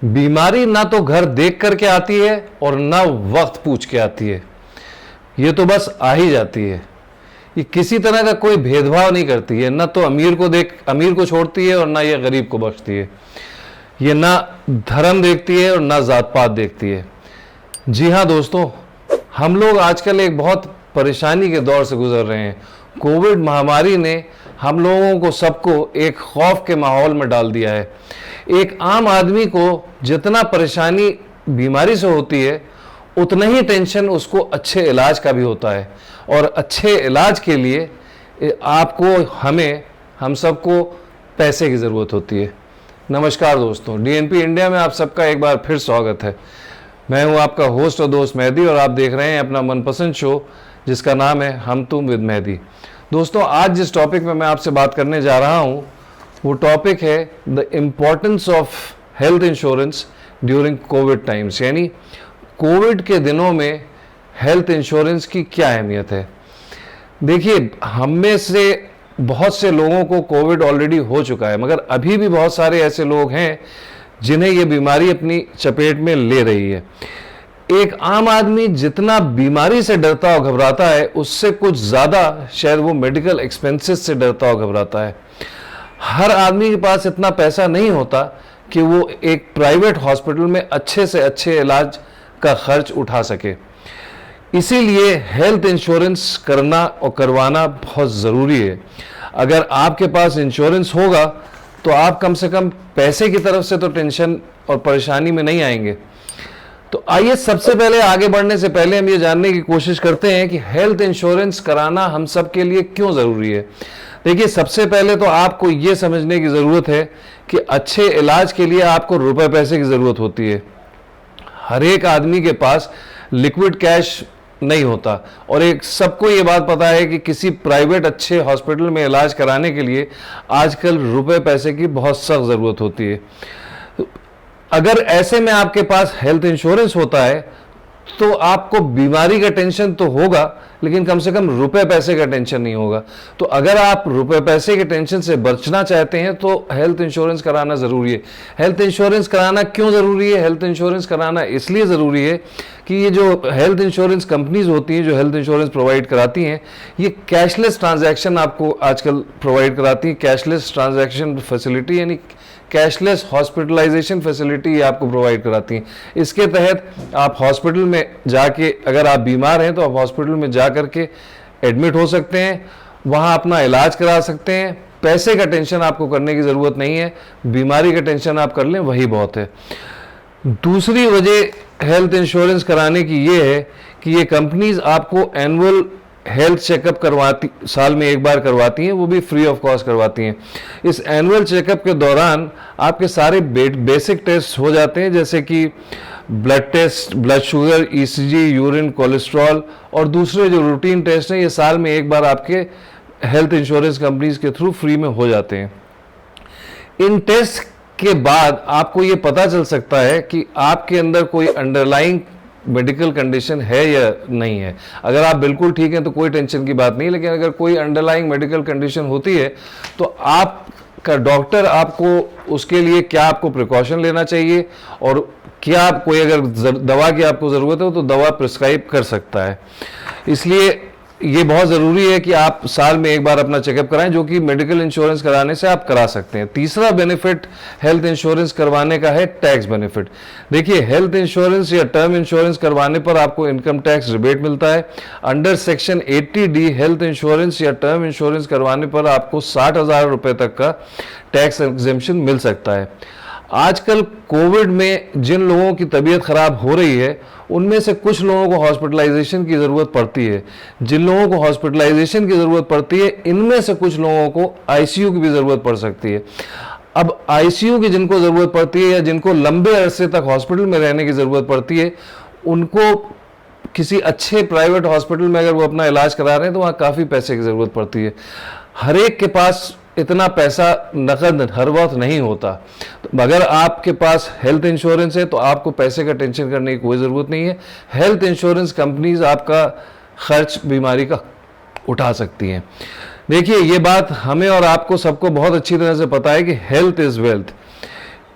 बीमारी ना तो घर देख करके आती है और ना वक्त पूछ के आती है, ये तो बस आ ही जाती है। ये किसी तरह का कोई भेदभाव नहीं करती है, ना तो अमीर को छोड़ती है और ना ये गरीब को बख्शती है। ये ना धर्म देखती है और ना जात पात देखती है। जी हाँ दोस्तों, हम लोग आजकल एक बहुत परेशानी के दौर से गुजर रहे हैं। कोविड महामारी ने हम लोगों को सबको एक खौफ के माहौल में डाल दिया है। एक आम आदमी को जितना परेशानी बीमारी से होती है, उतना ही टेंशन उसको अच्छे इलाज का भी होता है। और अच्छे इलाज के लिए आपको हम सबको पैसे की ज़रूरत होती है। नमस्कार दोस्तों, डीएनपी इंडिया में आप सबका एक बार फिर स्वागत है। मैं हूं आपका होस्ट और दोस्त मेहदी और आप देख रहे हैं अपना मनपसंद शो जिसका नाम है हम तुम विद मेहदी। दोस्तों, आज जिस टॉपिक में मैं आपसे बात करने जा रहा हूं वो टॉपिक है the importance of health insurance during Covid times, यानी कोविड के दिनों में हेल्थ इंश्योरेंस की क्या अहमियत है। देखिए, हम में से बहुत से लोगों को कोविड ऑलरेडी हो चुका है, मगर अभी भी बहुत सारे ऐसे लोग हैं जिन्हें ये बीमारी अपनी चपेट में ले रही है। एक आम आदमी जितना बीमारी से डरता और घबराता है, उससे कुछ ज़्यादा शायद वो मेडिकल एक्सपेंसेस से डरता और घबराता है। हर आदमी के पास इतना पैसा नहीं होता कि वो एक प्राइवेट हॉस्पिटल में अच्छे से अच्छे इलाज का खर्च उठा सके। इसीलिए हेल्थ इंश्योरेंस करना और करवाना बहुत ज़रूरी है। अगर आपके पास इंश्योरेंस होगा तो आप कम से कम पैसे की तरफ से तो टेंशन और परेशानी में नहीं आएंगे। तो आइए, सबसे पहले आगे बढ़ने से पहले हम ये जानने की कोशिश करते हैं कि हेल्थ इंश्योरेंस कराना हम सब के लिए क्यों ज़रूरी है। देखिए, सबसे पहले तो आपको ये समझने की ज़रूरत है कि अच्छे इलाज के लिए आपको रुपए पैसे की ज़रूरत होती है। हर एक आदमी के पास लिक्विड कैश नहीं होता और एक सबको ये बात पता है कि किसी प्राइवेट अच्छे हॉस्पिटल में इलाज कराने के लिए आजकल रुपए पैसे की बहुत सख्त ज़रूरत होती है। अगर ऐसे में आपके पास हेल्थ इंश्योरेंस होता है तो आपको बीमारी का टेंशन तो होगा, लेकिन कम से कम रुपए पैसे का टेंशन नहीं होगा। तो अगर आप रुपए पैसे के टेंशन से बचना चाहते हैं तो हेल्थ इंश्योरेंस कराना ज़रूरी है। हेल्थ इंश्योरेंस कराना क्यों ज़रूरी है? हेल्थ इंश्योरेंस कराना इसलिए ज़रूरी है कि ये जो हेल्थ इंश्योरेंस कंपनीज होती हैं, जो हेल्थ इंश्योरेंस प्रोवाइड कराती हैं, ये कैशलेस ट्रांजैक्शन आपको आजकल प्रोवाइड कराती हैं। कैशलेस ट्रांजैक्शन फैसिलिटी यानी कैशलेस हॉस्पिटलाइजेशन फैसिलिटी आपको प्रोवाइड कराती हैं। इसके तहत आप हॉस्पिटल में जाके, अगर आप बीमार हैं तो आप हॉस्पिटल में जा करके एडमिट हो सकते हैं, वहाँ अपना इलाज करा सकते हैं। पैसे का टेंशन आपको करने की ज़रूरत नहीं है, बीमारी का टेंशन आप कर लें वही बहुत है। दूसरी वजह हेल्थ इंश्योरेंस कराने की ये है कि ये कंपनीज आपको एनुअल हेल्थ चेकअप साल में एक बार करवाती हैं, वो भी फ्री ऑफ कॉस्ट करवाती हैं। इस एनुअल चेकअप के दौरान आपके सारे बेसिक टेस्ट हो जाते हैं, जैसे कि blood test, blood sugar, ECG, urine, cholesterol और दूसरे जो रूटीन टेस्ट हैं, ये साल में एक बार आपके हेल्थ इंश्योरेंस कंपनीज के थ्रू फ्री में हो जाते हैं। इन टेस्ट के बाद आपको ये पता चल सकता है कि आपके अंदर कोई अंडरलाइंग मेडिकल कंडीशन है या नहीं है। अगर आप बिल्कुल ठीक हैं तो कोई टेंशन की बात नहीं, लेकिन अगर कोई अंडरलाइंग मेडिकल कंडीशन होती है तो आपका डॉक्टर आपको उसके लिए क्या आपको प्रिकॉशन लेना चाहिए और क्या कोई अगर दवा की आपको ज़रूरत है तो दवा प्रिस्क्राइब कर सकता है। इसलिए ये बहुत ज़रूरी है कि आप साल में एक बार अपना चेकअप कराएं, जो कि मेडिकल इंश्योरेंस कराने से आप करा सकते हैं। तीसरा बेनिफिट हेल्थ इंश्योरेंस करवाने का है टैक्स बेनिफिट। देखिए, हेल्थ इंश्योरेंस या टर्म इंश्योरेंस करवाने पर आपको इनकम टैक्स रिबेट मिलता है। Under section 80D health insurance या टर्म इंश्योरेंस करवाने पर आपको 60,000 रुपये तक का टैक्स एग्जेम्पशन मिल सकता है। आजकल कोविड में जिन लोगों की तबीयत खराब हो रही है, उनमें से कुछ लोगों को हॉस्पिटलाइजेशन की ज़रूरत पड़ती है। जिन लोगों को हॉस्पिटलाइजेशन की ज़रूरत पड़ती है, इनमें से कुछ लोगों को आईसीयू की भी ज़रूरत पड़ सकती है। अब आईसीयू की जिनको ज़रूरत पड़ती है या जिनको लंबे अरसे तक हॉस्पिटल में रहने की ज़रूरत पड़ती है, उनको किसी अच्छे प्राइवेट हॉस्पिटल में अगर वो अपना इलाज करा रहे हैं तो वहाँ काफ़ी पैसे की ज़रूरत पड़ती है। हर एक के पास इतना पैसा नकद हर वक्त नहीं होता। तो अगर आपके पास हेल्थ इंश्योरेंस है तो आपको पैसे का टेंशन करने की कोई ज़रूरत नहीं है। हेल्थ इंश्योरेंस कंपनीज आपका खर्च बीमारी का उठा सकती हैं। देखिए, ये बात हमें और आपको सबको बहुत अच्छी तरह से पता है कि हेल्थ इज़ वेल्थ।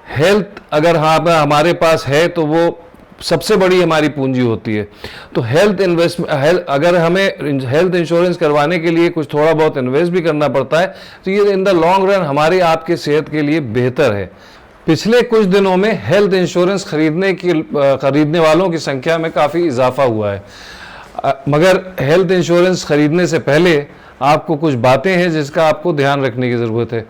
हेल्थ अगर हमारे पास है तो वो सबसे बड़ी हमारी पूंजी होती है। तो अगर हमें हेल्थ इंश्योरेंस करवाने के लिए कुछ थोड़ा बहुत इन्वेस्ट भी करना पड़ता है तो ये इन द लॉन्ग रन हमारी आपके सेहत के लिए बेहतर है। पिछले कुछ दिनों में हेल्थ इंश्योरेंस खरीदने वालों की संख्या में काफ़ी इजाफा हुआ है, मगर हेल्थ इंश्योरेंस खरीदने से पहले आपको कुछ बातें हैं जिसका आपको ध्यान रखने की ज़रूरत है।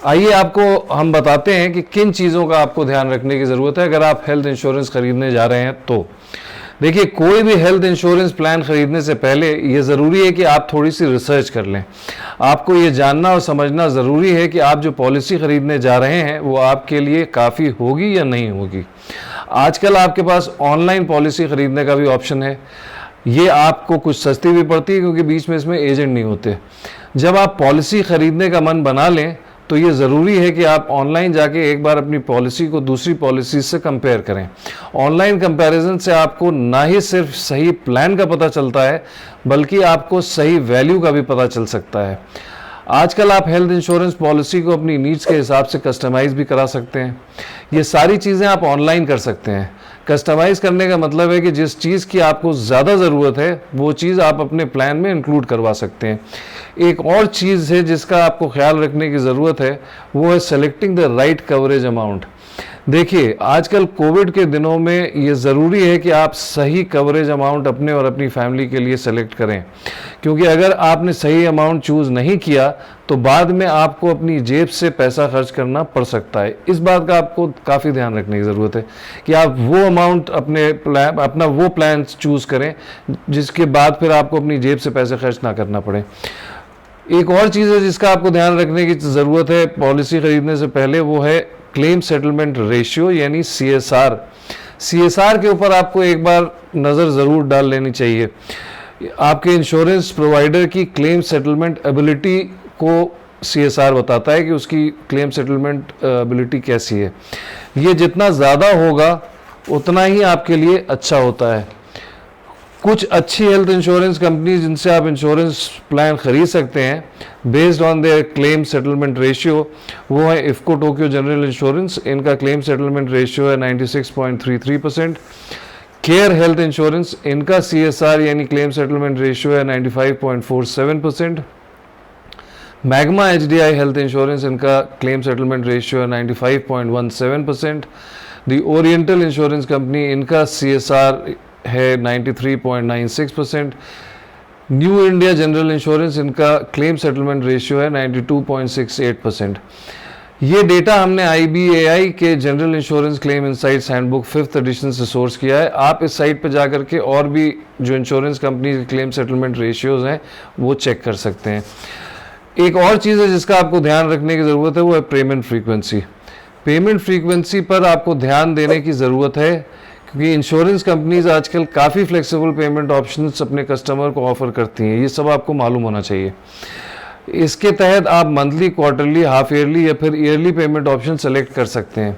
आइए आपको हम बताते हैं कि किन चीज़ों का आपको ध्यान रखने की ज़रूरत है अगर आप हेल्थ इंश्योरेंस खरीदने जा रहे हैं तो। देखिए, कोई भी हेल्थ इंश्योरेंस प्लान खरीदने से पहले ये ज़रूरी है कि आप थोड़ी सी रिसर्च कर लें। आपको ये जानना और समझना ज़रूरी है कि आप जो पॉलिसी खरीदने जा रहे हैं वो आपके लिए काफ़ी होगी या नहीं होगी। आजकल आपके पास ऑनलाइन पॉलिसी खरीदने का भी ऑप्शन है। ये आपको कुछ सस्ती भी पड़ती है क्योंकि बीच में इसमें एजेंट नहीं होते। जब आप पॉलिसी खरीदने का मन बना लें तो ये ज़रूरी है कि आप ऑनलाइन जाके एक बार अपनी पॉलिसी को दूसरी पॉलिसी से कंपेयर करें। ऑनलाइन कंपैरिजन से आपको ना ही सिर्फ सही प्लान का पता चलता है बल्कि आपको सही वैल्यू का भी पता चल सकता है। आजकल आप हेल्थ इंश्योरेंस पॉलिसी को अपनी नीड्स के हिसाब से कस्टमाइज़ भी करा सकते हैं। ये सारी चीज़ें आप ऑनलाइन कर सकते हैं। कस्टमाइज़ करने का मतलब है कि जिस चीज़ की आपको ज़्यादा ज़रूरत है वो चीज़ आप अपने प्लान में इंक्लूड करवा सकते हैं। एक और चीज़ है जिसका आपको ख्याल रखने की ज़रूरत है, वो है selecting the right coverage amount. देखिए, आजकल कोविड के दिनों में ये ज़रूरी है कि आप सही कवरेज अमाउंट अपने और अपनी फैमिली के लिए सेलेक्ट करें, क्योंकि अगर आपने सही अमाउंट चूज़ नहीं किया तो बाद में आपको अपनी जेब से पैसा खर्च करना पड़ सकता है। इस बात का आपको काफ़ी ध्यान रखने की ज़रूरत है कि आप वो अमाउंट अपना वो प्लान चूज़ करें जिसके बाद फिर आपको अपनी जेब से पैसे खर्च ना करना पड़े। एक और चीज़ है जिसका आपको ध्यान रखने की ज़रूरत है पॉलिसी खरीदने से पहले, वो है क्लेम सेटलमेंट रेशियो यानी CSR। CSR के ऊपर आपको एक बार नज़र ज़रूर डाल लेनी चाहिए। आपके इंश्योरेंस प्रोवाइडर की क्लेम सेटलमेंट एबिलिटी को CSR बताता है कि उसकी क्लेम सेटलमेंट एबिलिटी कैसी है। ये जितना ज़्यादा होगा उतना ही आपके लिए अच्छा होता है। कुछ अच्छी हेल्थ इंश्योरेंस कंपनी जिनसे आप इंश्योरेंस प्लान खरीद सकते हैं based on their claim settlement ratio, वो है इफ़को टोक्यो जनरल इंश्योरेंस। इनका क्लेम सेटलमेंट रेशियो है 96.33%। केयर हेल्थ इंश्योरेंस, इनका CSR यानी क्लेम सेटलमेंट रेशियो है 95.47%। मैग्मा HDI हेल्थ इंश्योरेंस, इनका क्लेम सेटलमेंट रेशियो है 95.17%। दी ओरिएंटल इंश्योरेंस कंपनी, इनका CSR है 93.96%। न्यू इंडिया जनरल इंश्योरेंस, इनका क्लेम सेटलमेंट रेशियो है 92.68%। ये डेटा हमने IBAI के general insurance claim insights handbook 5th addition से सोर्स किया है। आप इस साइट पर जाकर के और भी जो इंश्योरेंस कंपनी के क्लेम सेटलमेंट रेशियोज हैं वो चेक कर सकते हैं। एक और चीज़ है जिसका आपको ध्यान रखने की ज़रूरत है, वो है पेमेंट फ्रीक्वेंसी। पेमेंट फ्रीक्वेंसी पर आपको ध्यान देने की ज़रूरत है क्योंकि इंश्योरेंस कंपनीज आजकल काफ़ी फ्लेक्सिबल पेमेंट ऑप्शंस अपने कस्टमर को ऑफ़र करती हैं। ये सब आपको मालूम होना चाहिए। इसके तहत आप मंथली, क्वार्टरली, हाफ ईयरली या फिर ईयरली पेमेंट ऑप्शन सेलेक्ट कर सकते हैं।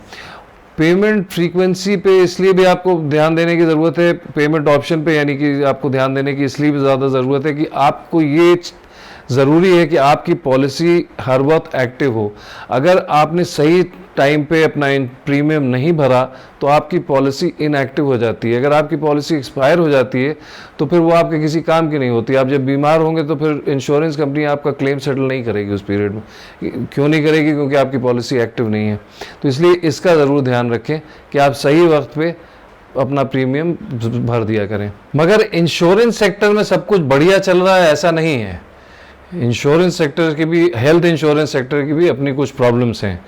पेमेंट फ्रीक्वेंसी पे इसलिए भी आपको ध्यान देने की ज़रूरत है, पेमेंट ऑप्शन पे यानी कि आपको ध्यान देने की इसलिए भी ज़्यादा ज़रूरत है कि आपको ये ज़रूरी है कि आपकी पॉलिसी हर वक्त एक्टिव हो। अगर आपने सही टाइम पे अपना प्रीमियम नहीं भरा तो आपकी पॉलिसी इनएक्टिव हो जाती है। अगर आपकी पॉलिसी एक्सपायर हो जाती है तो फिर वो आपके किसी काम की नहीं होती। आप जब बीमार होंगे तो फिर इंश्योरेंस कंपनी आपका क्लेम सेटल नहीं करेगी उस पीरियड में। क्यों नहीं करेगी? क्योंकि आपकी पॉलिसी एक्टिव नहीं है। तो इसलिए इसका ज़रूर ध्यान रखें कि आप सही वक्त पे अपना प्रीमियम भर दिया करें। मगर इंश्योरेंस सेक्टर में सब कुछ बढ़िया चल रहा है ऐसा नहीं है। इंश्योरेंस सेक्टर की भी, हेल्थ इंश्योरेंस सेक्टर की भी अपनी कुछ प्रॉब्लम्स हैं।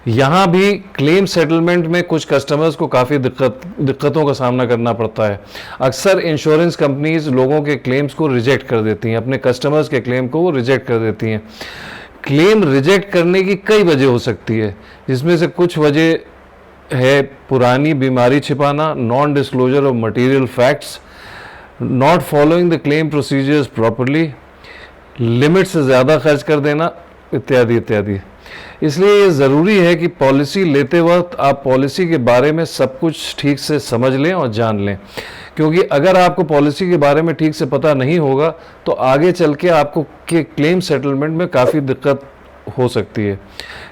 यहाँ भी क्लेम सेटलमेंट में कुछ कस्टमर्स को काफ़ी दिक्कतों का सामना करना पड़ता है। अक्सर इंश्योरेंस कंपनीज लोगों के क्लेम्स को रिजेक्ट कर देती हैं, अपने कस्टमर्स के क्लेम को वो रिजेक्ट कर देती हैं। क्लेम रिजेक्ट करने की कई वजह हो सकती है, जिसमें से कुछ वजह है पुरानी बीमारी छिपाना, non disclosure of material facts, not following the claim procedures properly, limit से ज़्यादा खर्च कर देना, इत्यादि इत्यादि। इसलिए ये ज़रूरी है कि पॉलिसी लेते वक्त आप पॉलिसी के बारे में सब कुछ ठीक से समझ लें और जान लें, क्योंकि अगर आपको पॉलिसी के बारे में ठीक से पता नहीं होगा तो आगे चल के आपको के क्लेम सेटलमेंट में काफ़ी दिक्कत हो सकती है।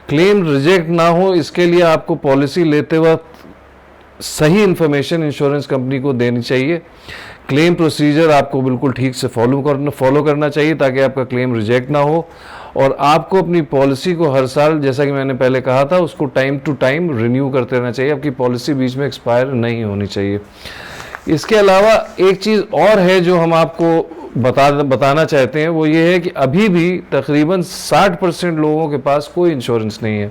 क्लेम रिजेक्ट ना हो इसके लिए आपको पॉलिसी लेते वक्त सही इन्फॉर्मेशन इंश्योरेंस कंपनी को देनी चाहिए। क्लेम प्रोसीजर आपको बिल्कुल ठीक से फॉलो करना चाहिए ताकि आपका क्लेम रिजेक्ट ना हो, और आपको अपनी पॉलिसी को हर साल, जैसा कि मैंने पहले कहा था, उसको टाइम टू टाइम रिन्यू करते रहना चाहिए। आपकी पॉलिसी बीच में एक्सपायर नहीं होनी चाहिए। इसके अलावा एक चीज़ और है जो हम आपको बताना चाहते हैं, वो ये है कि अभी भी तकरीबन 60% लोगों के पास कोई इंश्योरेंस नहीं है।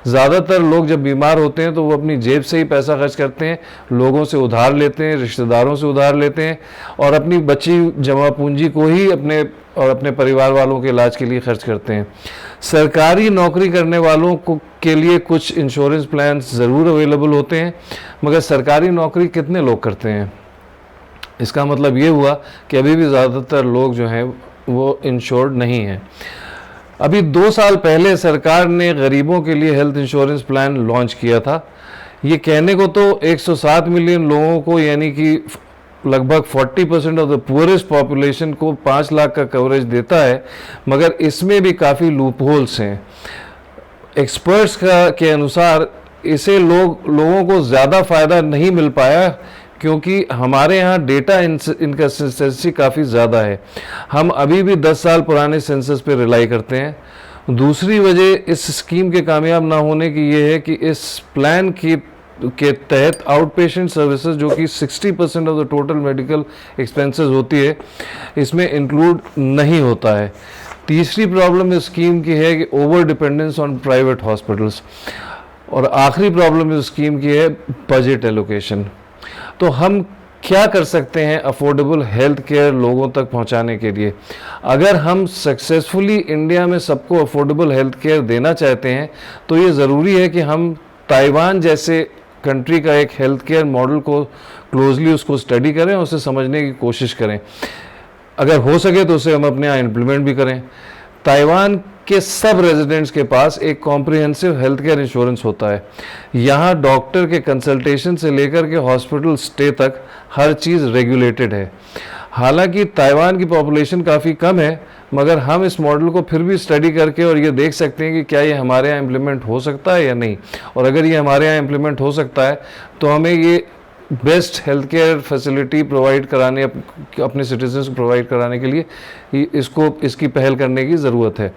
ज़्यादातर लोग जब बीमार होते हैं तो वो अपनी जेब से ही पैसा खर्च करते हैं, लोगों से उधार लेते हैं, रिश्तेदारों से उधार लेते हैं, और अपनी बची जमा पूंजी को ही अपने परिवार वालों के इलाज के लिए खर्च करते हैं। सरकारी नौकरी करने वालों को के लिए कुछ इंश्योरेंस प्लान ज़रूर अवेलेबल होते हैं, मगर सरकारी नौकरी कितने लोग करते हैं? इसका मतलब ये हुआ कि अभी भी ज़्यादातर लोग जो हैं वो इंश्योर्ड नहीं हैं। अभी 2 साल पहले सरकार ने गरीबों के लिए हेल्थ इंश्योरेंस प्लान लॉन्च किया था। ये कहने को तो 107 मिलियन लोगों को, यानी कि लगभग 40% ऑफ द पुअरेस्ट पॉपुलेशन को 5 लाख का कवरेज देता है, मगर इसमें भी काफ़ी लूप होल्स हैं। एक्सपर्ट्स के अनुसार इसे लोगों को ज़्यादा फ़ायदा नहीं मिल पाया क्योंकि हमारे यहाँ डेटा इनकन्सिस्टेंसी काफ़ी ज़्यादा है। हम अभी भी 10 साल पुराने सेंसस पे रिलाई करते हैं। दूसरी वजह इस स्कीम के कामयाब ना होने की ये है कि इस प्लान के तहत आउट पेशेंट सर्विसेज, जो कि 60% of the total medical expenses होती है, इसमें इंक्लूड नहीं होता है। तीसरी प्रॉब्लम इस स्कीम की है कि over dependence on private hospitals, और आखिरी प्रॉब्लम इस स्कीम की है बजट एलोकेशन। तो हम क्या कर सकते हैं अफोर्डेबल हेल्थ केयर लोगों तक पहुंचाने के लिए? अगर हम सक्सेसफुली इंडिया में सबको अफोर्डेबल हेल्थ केयर देना चाहते हैं तो ये ज़रूरी है कि हम ताइवान जैसे कंट्री का एक हेल्थ केयर मॉडल को क्लोजली उसको स्टडी करें, उसे समझने की कोशिश करें। अगर हो सके तो उसे हम अपने यहाँ इम्प्लीमेंट भी करें। ताइवान के सब रेजिडेंट्स के पास एक कॉम्प्रिहेंसिव हेल्थ केयर इंश्योरेंस होता है। यहाँ डॉक्टर के कंसल्टेशन से लेकर के हॉस्पिटल स्टे तक हर चीज़ रेगुलेटेड है। हालांकि ताइवान की पॉपुलेशन काफ़ी कम है, मगर हम इस मॉडल को फिर भी स्टडी करके और ये देख सकते हैं कि क्या ये हमारे यहाँ इम्प्लीमेंट हो सकता है या नहीं। और अगर ये हमारे यहाँ इम्प्लीमेंट हो सकता है तो हमें ये best health care facility provide कराने, अपने सिटीजन्स को प्रोवाइड कराने के लिए इसकी पहल करने की ज़रूरत है।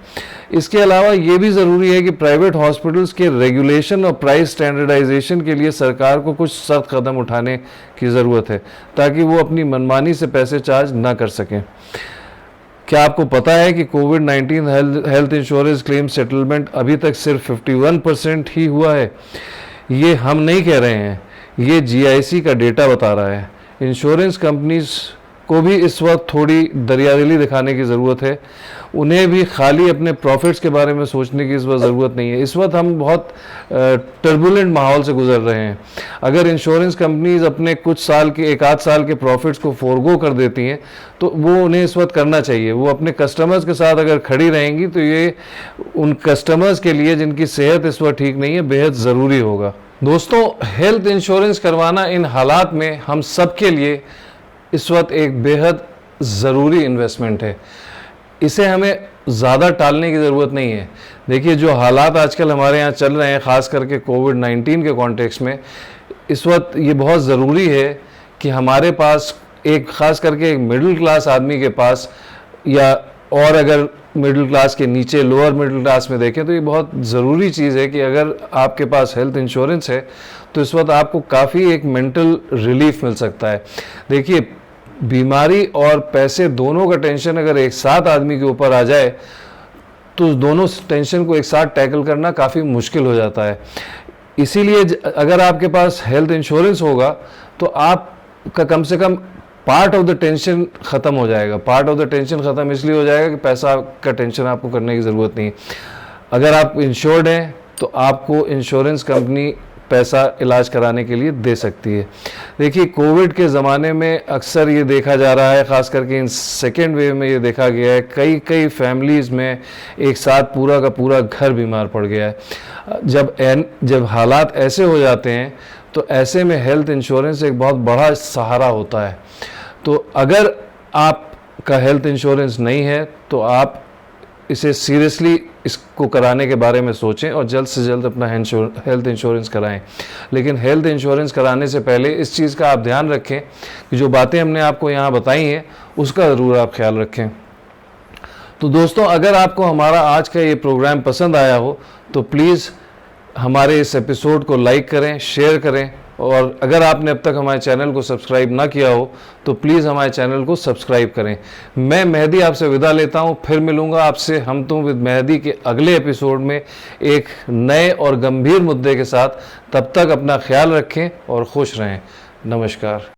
इसके अलावा ये भी ज़रूरी है कि प्राइवेट हॉस्पिटल्स के रेगुलेशन और प्राइस स्टैंडर्डाइजेशन के लिए सरकार को कुछ सख्त कदम उठाने की ज़रूरत है ताकि वो अपनी मनमानी से पैसे चार्ज ना कर सकें। क्या आपको पता है कि कोविड-19 हेल्थ इंश्योरेंस क्लेम सेटलमेंट अभी तक सिर्फ 51% ही हुआ है? ये हम नहीं कह रहे हैं, ये GIC का डेटा बता रहा है। इंश्योरेंस कंपनीज को भी इस वक्त थोड़ी दरियादिली दिखाने की ज़रूरत है। उन्हें भी खाली अपने प्रॉफिट्स के बारे में सोचने की इस वक्त ज़रूरत नहीं है। इस वक्त हम बहुत टर्बुलेंट माहौल से गुजर रहे हैं। अगर इंश्योरेंस कंपनीज अपने कुछ साल के, एक आध साल के प्रॉफिट्स को फोरगो कर देती हैं तो वो उन्हें इस वक्त करना चाहिए। वो अपने कस्टमर्स के साथ अगर खड़ी रहेंगी तो ये उन कस्टमर्स के लिए जिनकी सेहत इस वक्त ठीक नहीं है बेहद ज़रूरी होगा। दोस्तों, हेल्थ इंश्योरेंस करवाना इन हालात में हम सब के लिए इस वक्त एक बेहद ज़रूरी इन्वेस्टमेंट है। इसे हमें ज़्यादा टालने की ज़रूरत नहीं है। देखिए, जो हालात आजकल हमारे यहाँ चल रहे हैं, ख़ास करके कोविड-19 के कॉन्टेक्स्ट में, इस वक्त ये बहुत ज़रूरी है कि हमारे पास एक, ख़ास करके एक मिडिल क्लास आदमी के पास, या और अगर मिडिल क्लास के नीचे लोअर मिडिल क्लास में देखें तो ये बहुत ज़रूरी चीज़ है कि अगर आपके पास हेल्थ इंश्योरेंस है तो इस वक्त आपको काफ़ी एक मेंटल रिलीफ मिल सकता है। देखिए, बीमारी और पैसे दोनों का टेंशन अगर एक साथ आदमी के ऊपर आ जाए तो उस दोनों टेंशन को एक साथ टैकल करना काफ़ी मुश्किल हो जाता है। इसीलिए अगर आपके पास हेल्थ इंश्योरेंस होगा तो आपका कम से कम पार्ट ऑफ द टेंशन ख़त्म हो जाएगा। पार्ट ऑफ द टेंशन ख़त्म इसलिए हो जाएगा कि पैसा का टेंशन आपको करने की ज़रूरत नहीं है। अगर आप इंश्योर्ड हैं तो आपको इंश्योरेंस कंपनी पैसा इलाज कराने के लिए दे सकती है। देखिए, कोविड के ज़माने में अक्सर ये देखा जा रहा है, ख़ास करके इन सेकेंड वेव में ये देखा गया है, कई फैमिलीज़ में एक साथ पूरा का पूरा घर बीमार पड़ गया है। जब हालात ऐसे हो जाते हैं तो ऐसे में हेल्थ इंश्योरेंस एक बहुत बड़ा सहारा होता है। तो अगर आपका हेल्थ इंश्योरेंस नहीं है तो आप इसे सीरियसली इसको कराने के बारे में सोचें और जल्द से जल्द अपना हेल्थ इंश्योरेंस कराएं। लेकिन हेल्थ इंश्योरेंस कराने से पहले इस चीज़ का आप ध्यान रखें कि जो बातें हमने आपको यहाँ बताई हैं उसका ज़रूर आप ख्याल रखें। तो दोस्तों, अगर आपको हमारा आज का ये प्रोग्राम पसंद आया हो तो प्लीज़ हमारे इस एपिसोड को लाइक करें, शेयर करें, और अगर आपने अब तक हमारे चैनल को सब्सक्राइब ना किया हो तो प्लीज़ हमारे चैनल को सब्सक्राइब करें। मैं मेहदी आपसे विदा लेता हूं, फिर मिलूंगा आपसे हम तुम विद मेहदी के अगले एपिसोड में एक नए और गंभीर मुद्दे के साथ। तब तक अपना ख्याल रखें और खुश रहें। नमस्कार।